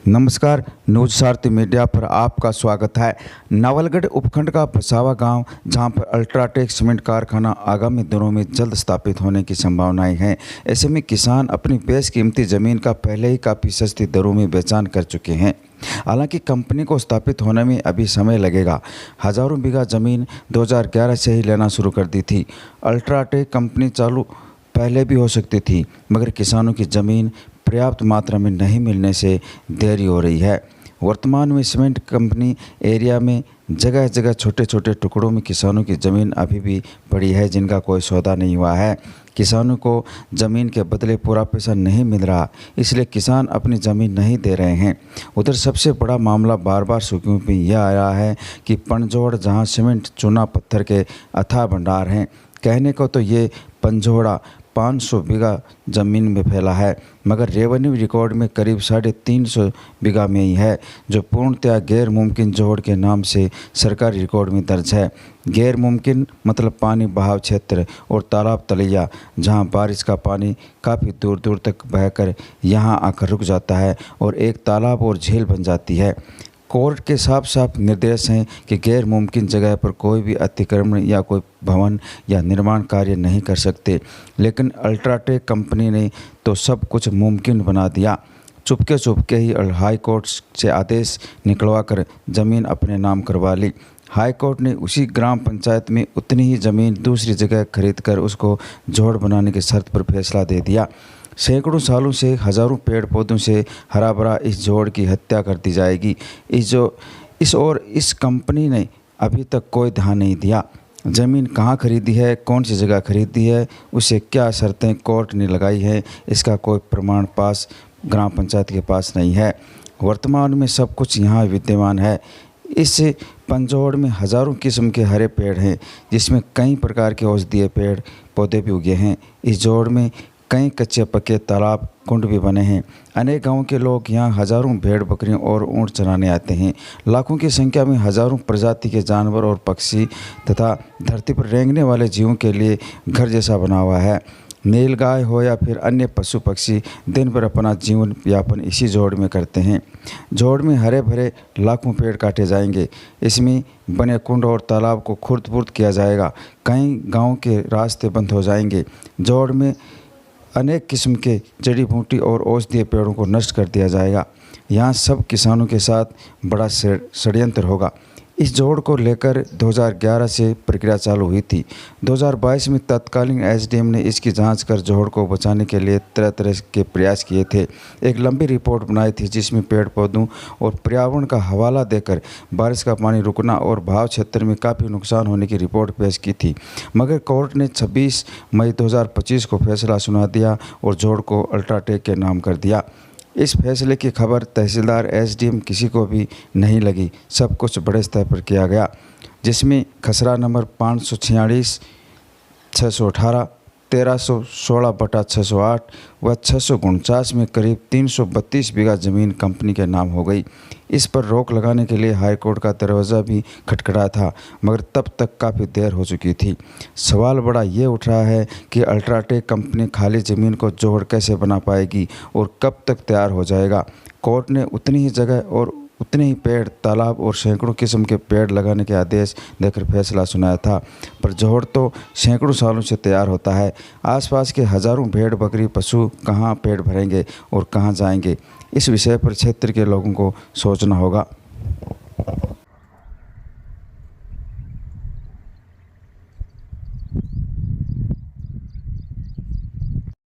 नमस्कार, न्यूज सारथी मीडिया पर आपका स्वागत है। नवलगढ़ उपखंड का बसावा गांव, जहां पर अल्ट्राटेक सीमेंट कारखाना आगामी दिनों में जल्द स्थापित होने की संभावनाएं हैं। ऐसे में किसान अपनी बेशकीमती ज़मीन का पहले ही काफ़ी सस्ती दरों में बेचान कर चुके हैं। हालांकि कंपनी को स्थापित होने में अभी समय लगेगा। हज़ारों बीघा ज़मीन 2011 से ही लेना शुरू कर दी थी। अल्ट्राटेक कंपनी चालू पहले भी हो सकती थी, मगर किसानों की ज़मीन पर्याप्त मात्रा में नहीं मिलने से देरी हो रही है। वर्तमान में सीमेंट कंपनी एरिया में जगह जगह छोटे छोटे टुकड़ों में किसानों की ज़मीन अभी भी पड़ी है, जिनका कोई सौदा नहीं हुआ है। किसानों को ज़मीन के बदले पूरा पैसा नहीं मिल रहा, इसलिए किसान अपनी ज़मीन नहीं दे रहे हैं। उधर सबसे बड़ा मामला बार बार सुर्खियों में यह आ रहा है कि पंजोड़, जहां सीमेंट चूना पत्थर के अथाह भंडार हैं। कहने को तो ये पंजोड़ा 500 बीघा ज़मीन में फैला है, मगर रेवेन्यू रिकॉर्ड में करीब 350 बीघा में ही है, जो पूर्णतया गैर मुमकिन जोड़ के नाम से सरकारी रिकॉर्ड में दर्ज है। गैर मुमकिन मतलब पानी बहाव क्षेत्र और तालाब तलैया, जहां बारिश का पानी काफ़ी दूर दूर तक बहकर यहां आकर रुक जाता है और एक तालाब और झील बन जाती है। कोर्ट के साफ साफ निर्देश हैं कि गैर मुमकिन जगह पर कोई भी अतिक्रमण या कोई भवन या निर्माण कार्य नहीं कर सकते, लेकिन अल्ट्राटेक कंपनी ने तो सब कुछ मुमकिन बना दिया। चुपके ही हाई कोर्ट से आदेश निकलवा कर ज़मीन अपने नाम करवा ली। हाई कोर्ट ने उसी ग्राम पंचायत में उतनी ही ज़मीन दूसरी जगह खरीदकर उसको जोड़ बनाने की शर्त पर फैसला दे दिया। सैकड़ों सालों से हज़ारों पेड़ पौधों से हरा भरा इस जोड़ की हत्या कर दी जाएगी। इस कंपनी ने अभी तक कोई ध्यान नहीं दिया। ज़मीन कहाँ खरीदी है, कौन सी जगह खरीदी है, उसे क्या शर्तें कोर्ट ने लगाई है, इसका कोई प्रमाण पास ग्राम पंचायत के पास नहीं है। वर्तमान में सब कुछ यहाँ विद्यमान है। इस पंजोड़ में हज़ारों किस्म के हरे पेड़ हैं, जिसमें कई प्रकार के औषधीय पेड़ पौधे भी उगे हैं। इस जोड़ में कई कच्चे पक्के तालाब, कुंड भी बने हैं। अनेक गांव के लोग यहाँ हज़ारों भेड़ बकरियों और ऊँट चराने आते हैं। लाखों की संख्या में हज़ारों प्रजाति के जानवर और पक्षी तथा धरती पर रेंगने वाले जीवों के लिए घर जैसा बना हुआ है। नीलगाय हो या फिर अन्य पशु पक्षी दिन भर अपना जीवन यापन इसी जोड़ में करते हैं। जोड़ में हरे भरे लाखों पेड़ काटे जाएंगे। इसमें बने कुंड और तालाब को खुर्द-बुर्द किया जाएगा। कई गाँव के रास्ते बंद हो जाएंगे। जोड़ में अनेक किस्म के जड़ी बूटी और औषधीय पेड़ों को नष्ट कर दिया जाएगा। यहाँ सब किसानों के साथ बड़ा षड्यंत्र होगा। इस जोड़ को लेकर 2011 से प्रक्रिया चालू हुई थी। 2022 में तत्कालीन एसडीएम ने इसकी जांच कर जोड़ को बचाने के लिए तरह तरह के प्रयास किए थे। एक लंबी रिपोर्ट बनाई थी, जिसमें पेड़ पौधों और पर्यावरण का हवाला देकर बारिश का पानी रुकना और बहाव क्षेत्र में काफ़ी नुकसान होने की रिपोर्ट पेश की थी, मगर कोर्ट ने 26 मई 2025 को फैसला सुना दिया और जोड़ को अल्ट्राटेक के नाम कर दिया। इस फैसले की खबर तहसीलदार, एसडीएम किसी को भी नहीं लगी। सब कुछ बड़े स्तर पर किया गया, जिसमें खसरा नंबर 546, 618, 1316/608 व 649 में करीब 332 बीघा ज़मीन कंपनी के नाम हो गई। इस पर रोक लगाने के लिए हाईकोर्ट का दरवाज़ा भी खटखटाया था, मगर तब तक काफ़ी देर हो चुकी थी। सवाल बड़ा ये उठ रहा है कि अल्ट्राटेक कंपनी खाली ज़मीन को जोड़ कैसे बना पाएगी और कब तक तैयार हो जाएगा। कोर्ट ने उतनी ही जगह और उतने ही पेड़, तालाब और सैकड़ों किस्म के पेड़ लगाने के आदेश देकर फैसला सुनाया था, पर जोड़ तो सैकड़ों सालों से तैयार होता है। आसपास के हज़ारों भेड़ बकरी पशु कहाँ पेट भरेंगे और कहाँ जाएंगे, इस विषय पर क्षेत्र के लोगों को सोचना होगा।